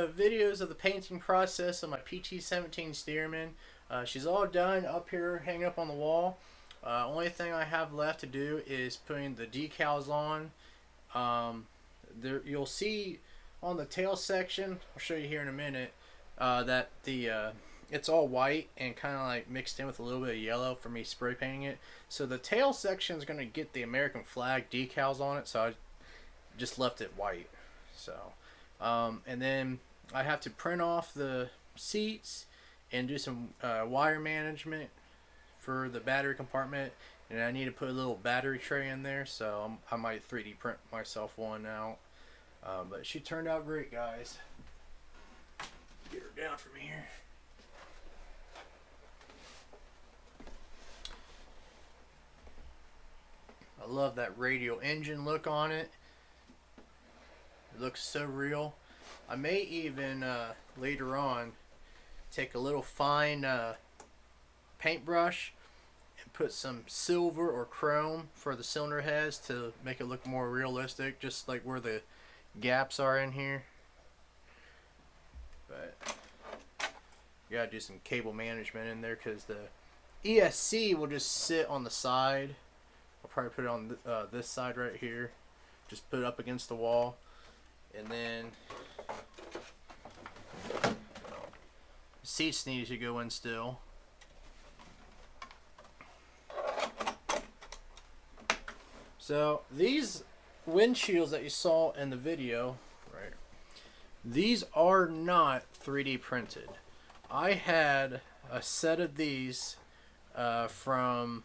videos of the painting process of my PT-17 Stearman. She's all done up here, hanging up on the wall. Only thing I have left to do is putting the decals on. There, you'll see on the tail section, I'll show you here in a minute, that it's all white and kind of like mixed in with a little bit of yellow for me spray painting it. So the tail section is going to get the American flag decals on it, so I just left it white. So and then I have to print off the seats and do some wire management for the battery compartment, and I need to put a little battery tray in there, so I might 3D print myself one out. But she turned out great, guys. Get her down from here. I love that radial engine look on it. It looks so real. I may even later on take a little fine paintbrush and put some silver or chrome for the cylinder heads to make it look more realistic, just like where the gaps are in here. But you gotta do some cable management in there because the ESC will just sit on the side. I'll probably put it on this side right here. Just put it up against the wall. And then seats need to go in still. So these windshields that you saw in the video, right? These are not 3D printed. I had a set of these from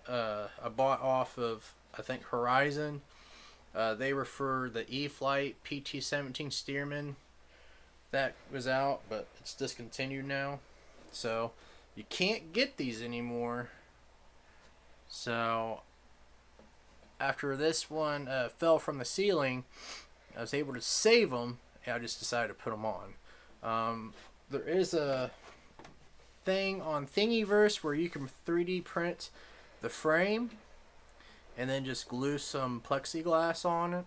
I bought off of, I think, Horizon. They were for the E-Flight PT-17 Stearman that was out, but it's discontinued now. So you can't get these anymore. So after this one fell from the ceiling, I was able to save them, and I just decided to put them on. There is a thing on Thingiverse where you can 3D print the frame and then just glue some plexiglass on it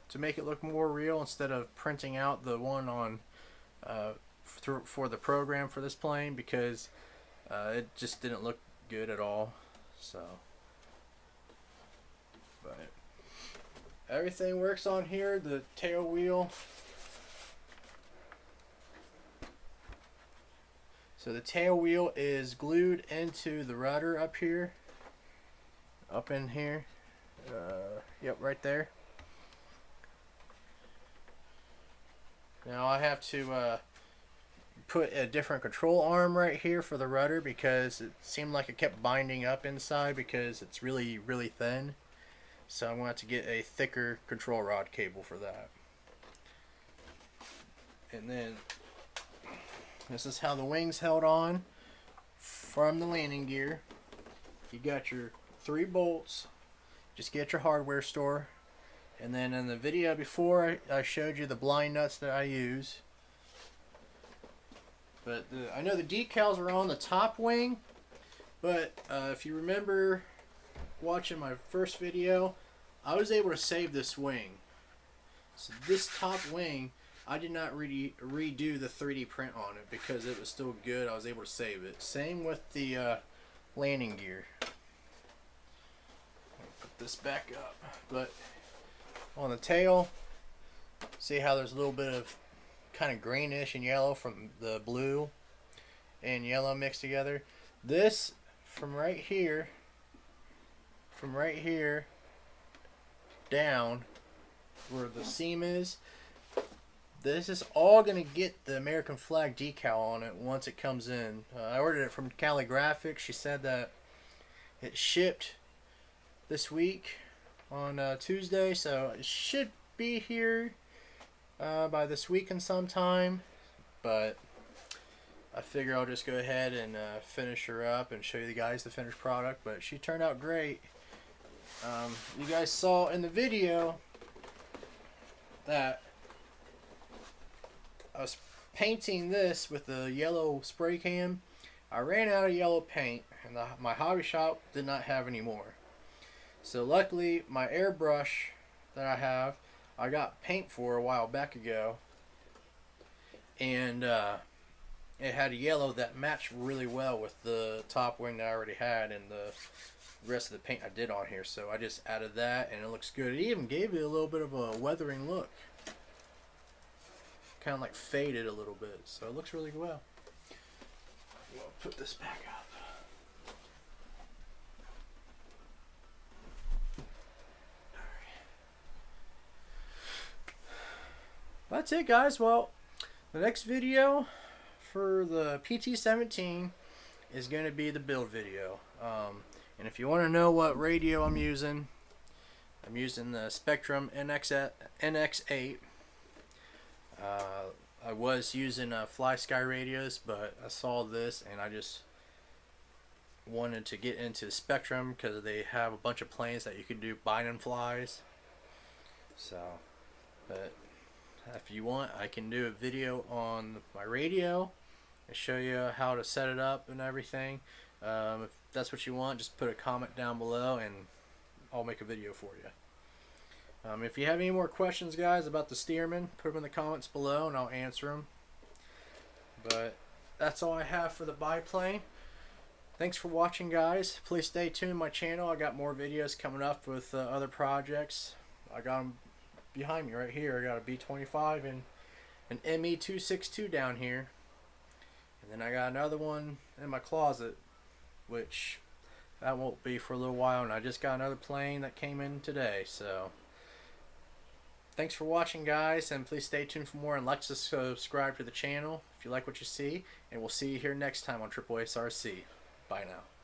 to make it look more real instead of printing out the one on for the program for this plane, because it just didn't look good at all. So, but everything works on here. The tail wheel. So the tail wheel is glued into the rudder up here. Up in here. Yep, right there. Now I have to put a different control arm right here for the rudder because it seemed like it kept binding up inside because it's really, really thin. So I'm going to have to get a thicker control rod cable for that. And then this is how the wings held on from the landing gear. You got your 3 bolts. Just get your hardware store. And then in the video before, I showed you the blind nuts that I use. But I know the decals are on the top wing, but if you remember watching my first video, I was able to save this wing. So this top wing, I did not redo the 3D print on it because it was still good. I was able to save it. Same with the landing gear. Put this back up. But on the tail, see how there's a little bit of kind of greenish and yellow from the blue and yellow mixed together. This from right here down where the seam is, this is all going to get the American flag decal on it once it comes in. I ordered it from Cali Graphics. She said that it shipped this week on Tuesday, so it should be here by this weekend sometime. But I figure I'll just go ahead and finish her up and show you guys the finished product. But she turned out great. You guys saw in the video that I was painting this with the yellow spray can. I ran out of yellow paint, and my hobby shop did not have any more. So luckily, my airbrush that I got paint for a while back ago. and it had a yellow that matched really well with the top wing that I already had and the rest of the paint I did on here. So I just added that, and it looks good. It even gave it a little bit of a weathering look, kind of like faded a little bit. So it looks really well. We'll put this back up. That's it, guys. Well, the next video for the PT-17 is going to be the build video. And if you want to know what radio I'm using the Spectrum NX8. I was using Fly Sky radios, but I saw this and I just wanted to get into Spectrum because they have a bunch of planes that you could do bind and flies. So, but if you want, I can do a video on my radio and show you how to set it up and everything. If that's what you want, just put a comment down below and I'll make a video for you. If you have any more questions, guys, about the Stearman, put them in the comments below and I'll answer them. But that's all I have for the biplane. Thanks for watching, guys. Please stay tuned to my channel. I got more videos coming up with other projects. I got them behind me right here. I got a B-25 and an ME-262 down here. And then I got another one in my closet, which that won't be for a little while. And I just got another plane that came in today. So thanks for watching, guys, and please stay tuned for more and like to subscribe to the channel if you like what you see. And we'll see you here next time on Triple SRC. Bye now.